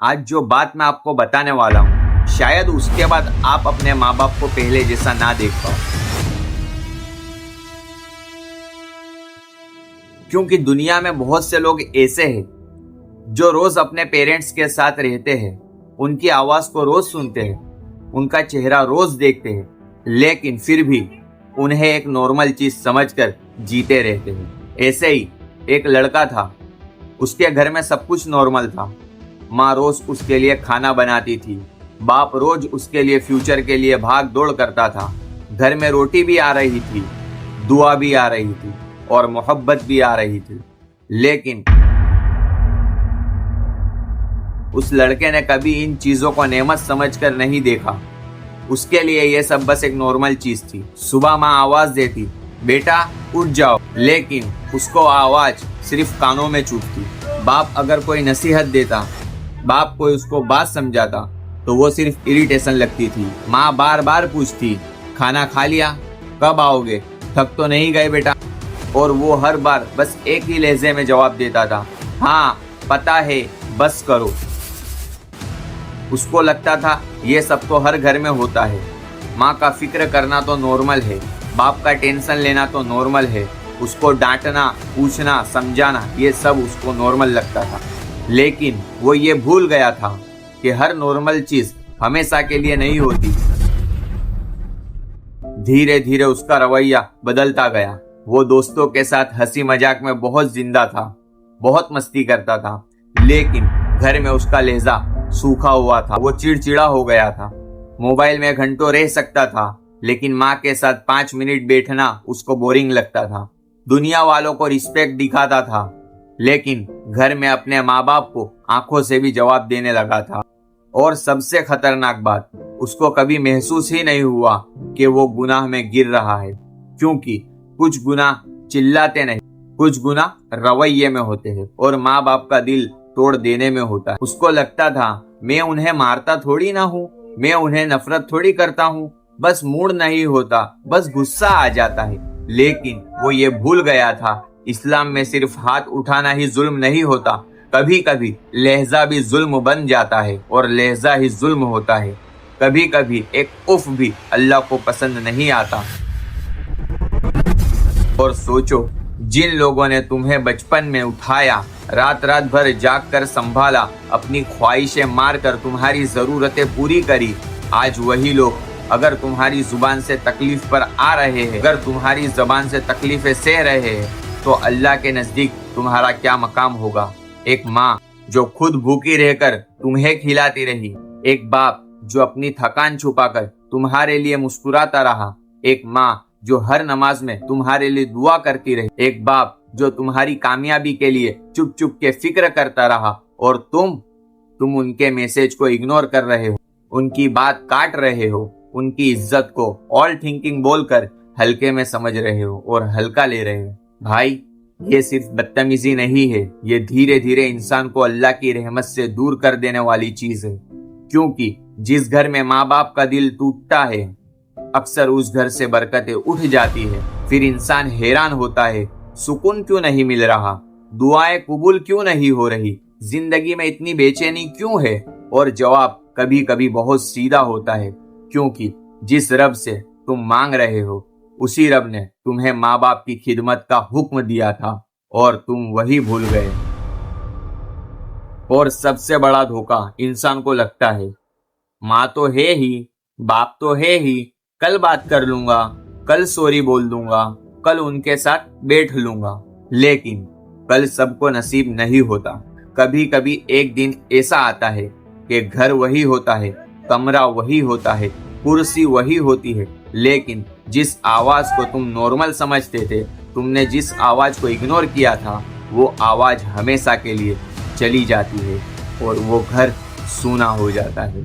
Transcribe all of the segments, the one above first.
आज जो बात मैं आपको बताने वाला हूँ, शायद उसके बाद आप अपने माँ बाप को पहले जैसा ना देख पाओ। क्योंकि दुनिया में बहुत से लोग ऐसे हैं जो रोज अपने पेरेंट्स के साथ रहते हैं, उनकी आवाज को रोज सुनते हैं, उनका चेहरा रोज देखते हैं, लेकिन फिर भी उन्हें एक नॉर्मल चीज समझकर जीते रहते हैं। ऐसे ही एक लड़का था, उसके घर में सब कुछ नॉर्मल था। माँ रोज उसके लिए खाना बनाती थी, बाप रोज उसके लिए फ्यूचर के लिए भाग दौड़ करता था। घर में रोटी भी आ रही थी, दुआ भी आ रही थी और मोहब्बत भी आ रही थी। लेकिन उस लड़के ने कभी इन चीजों को नेमत समझकर नहीं देखा। उसके लिए ये सब बस एक नॉर्मल चीज थी। सुबह माँ आवाज देती, बेटा उठ जाओ, लेकिन उसको आवाज सिर्फ कानों में चुभती। बाप अगर कोई नसीहत देता, बाप कोई उसको बात समझाता, तो वो सिर्फ इरिटेशन लगती थी। माँ बार बार पूछती, खाना खा लिया, कब आओगे, थक तो नहीं गए बेटा? और वो हर बार बस एक ही लहजे में जवाब देता था, हाँ पता है, बस करो। उसको लगता था ये सब तो हर घर में होता है। माँ का फिक्र करना तो नॉर्मल है, बाप का टेंशन लेना तो नॉर्मल है, उसको डांटना, पूछना, समझाना, ये सब उसको नॉर्मल लगता था। लेकिन वो ये भूल गया था कि हर नॉर्मल चीज हमेशा के लिए नहीं होती। धीरे धीरे उसका रवैया बदलता गया। वो दोस्तों के साथ हंसी मजाक में बहुत जिंदा था, बहुत मस्ती करता था, लेकिन घर में उसका लहजा सूखा हुआ था। वो चिड़चिड़ा हो गया था। मोबाइल में घंटों रह सकता था, लेकिन माँ के साथ 5 मिनट बैठना उसको बोरिंग लगता था। दुनिया वालों को रिस्पेक्ट दिखाता था, लेकिन घर में अपने माँ बाप को आंखों से भी जवाब देने लगा था। और सबसे खतरनाक बात, उसको कभी महसूस ही नहीं हुआ कि वो गुनाह में गिर रहा है, क्योंकि कुछ गुनाह चिल्लाते नहीं, कुछ गुनाह रवैये में होते हैं और माँ बाप का दिल तोड़ देने में होता है। उसको लगता था मैं उन्हें मारता थोड़ी ना हूँ, मैं उन्हें नफरत थोड़ी करता हूँ, बस मूड नहीं होता, बस गुस्सा आ जाता है। लेकिन वो ये भूल गया था, इस्लाम में सिर्फ हाथ उठाना ही जुल्म नहीं होता, कभी कभी लहजा भी जुल्म बन जाता है और लहजा ही जुल्म होता है। कभी कभी एक उफ भी अल्लाह को पसंद नहीं आता। और सोचो, जिन लोगों ने तुम्हें बचपन में उठाया, रात रात भर जाग कर संभाला, अपनी ख्वाहिशें मार कर तुम्हारी जरूरतें पूरी करी, आज वही लोग अगर तुम्हारी जुबान से तकलीफ पर आ रहे हैं, अगर तुम्हारी जबान से तकलीफें सह रहे हैं, तो अल्लाह के नजदीक तुम्हारा क्या मकाम होगा। एक माँ जो खुद भूखी रहकर तुम्हें खिलाती रही, एक बाप जो अपनी थकान छुपाकर तुम्हारे लिए मुस्कुराता रहा, एक माँ जो हर नमाज में तुम्हारे लिए दुआ करती रही, एक बाप जो तुम्हारी कामयाबी के लिए चुप चुप के फिक्र करता रहा, और तुम उनके मैसेज को इग्नोर कर रहे हो, उनकी बात काट रहे हो, उनकी इज्जत को ऑल थिंकिंग बोलकर हल्के में समझ रहे हो और हल्का ले रहे हो। भाई, ये सिर्फ बदतमीजी नहीं है, ये धीरे धीरे इंसान को अल्लाह की रहमत से दूर कर देने वाली चीज है। क्योंकि जिस घर में माँ बाप का दिल टूटता है, अक्सर उस घर से बरकतें उठ जाती है। फिर इंसान हैरान होता है, सुकून क्यों नहीं मिल रहा, दुआएं कबूल क्यों नहीं हो रही, जिंदगी में इतनी बेचैनी क्यों है? और जवाब कभी कभी बहुत सीधा होता है, क्योंकि जिस रब से तुम मांग रहे हो, उसी रब ने तुम्हें माँ बाप की खिदमत का हुक्म दिया था और तुम वही भूल गए। और सबसे बड़ा धोखा इंसान को लगता है, माँ तो है ही, बाप तो है ही, कल बात कर लूंगा, कल सॉरी बोल दूंगा, कल उनके साथ बैठ लूंगा। लेकिन कल सबको नसीब नहीं होता। कभी कभी एक दिन ऐसा आता है कि घर वही होता है, कमरा वही होता है, कुर्सी वही होती है, लेकिन जिस आवाज को तुम नॉर्मल समझते थे, तुमने जिस आवाज को इग्नोर किया था, वो आवाज हमेशा के लिए चली जाती है और वो घर सूना हो जाता है।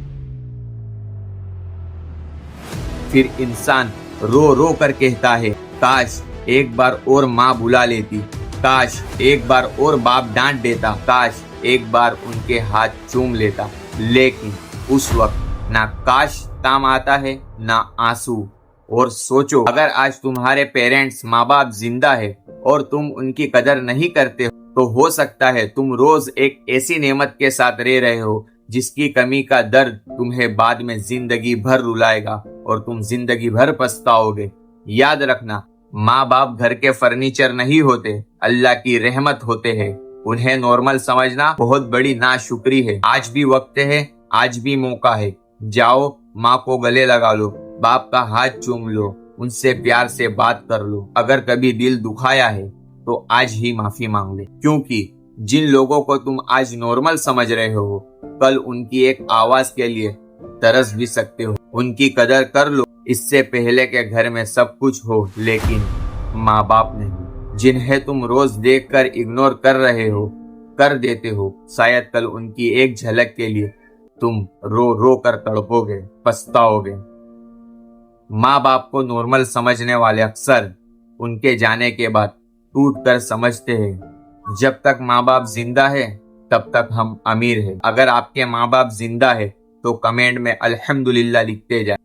फिर इंसान रो रो कर कहता है, काश एक बार और माँ बुला लेती, काश एक बार और बाप डांट देता, काश एक बार उनके हाथ चूम लेता। लेकिन उस वक्त ना काश काम आता है, ना आंसू। और सोचो, अगर आज तुम्हारे पेरेंट्स, माँ बाप जिंदा है और तुम उनकी कदर नहीं करते, तो हो सकता है तुम रोज एक ऐसी नेमत के साथ रह रहे हो जिसकी कमी का दर्द तुम्हें बाद में जिंदगी भर रुलाएगा और तुम जिंदगी भर पछताओगे। याद रखना, माँ बाप घर के फर्नीचर नहीं होते, अल्लाह की रहमत होते हैं। उन्हें नॉर्मल समझना बहुत बड़ी नाशुक्री है। आज भी वक्त है, आज भी मौका है। जाओ, माँ को गले लगा लो, बाप का हाथ चूम लो, उनसे प्यार से बात कर लो। अगर कभी दिल दुखाया है तो आज ही माफी मांग ले, क्योंकि जिन लोगों को तुम आज नॉर्मल समझ रहे हो, कल उनकी एक आवाज के लिए तरस भी सकते हो। उनकी कदर कर लो, इससे पहले के घर में सब कुछ हो लेकिन माँ बाप नहीं। जिन्हें तुम रोज देखकर इग्नोर कर रहे हो, कर देते हो, शायद कल उनकी एक झलक के लिए तुम रो रो कर तड़पोगे, पछताओगे। माँ बाप को नॉर्मल समझने वाले अक्सर उनके जाने के बाद टूट कर समझते हैं, जब तक माँ बाप जिंदा है तब तक हम अमीर हैं। अगर आपके माँ बाप जिंदा है तो कमेंट में अल्हम्दुलिल्लाह लिखते जाए।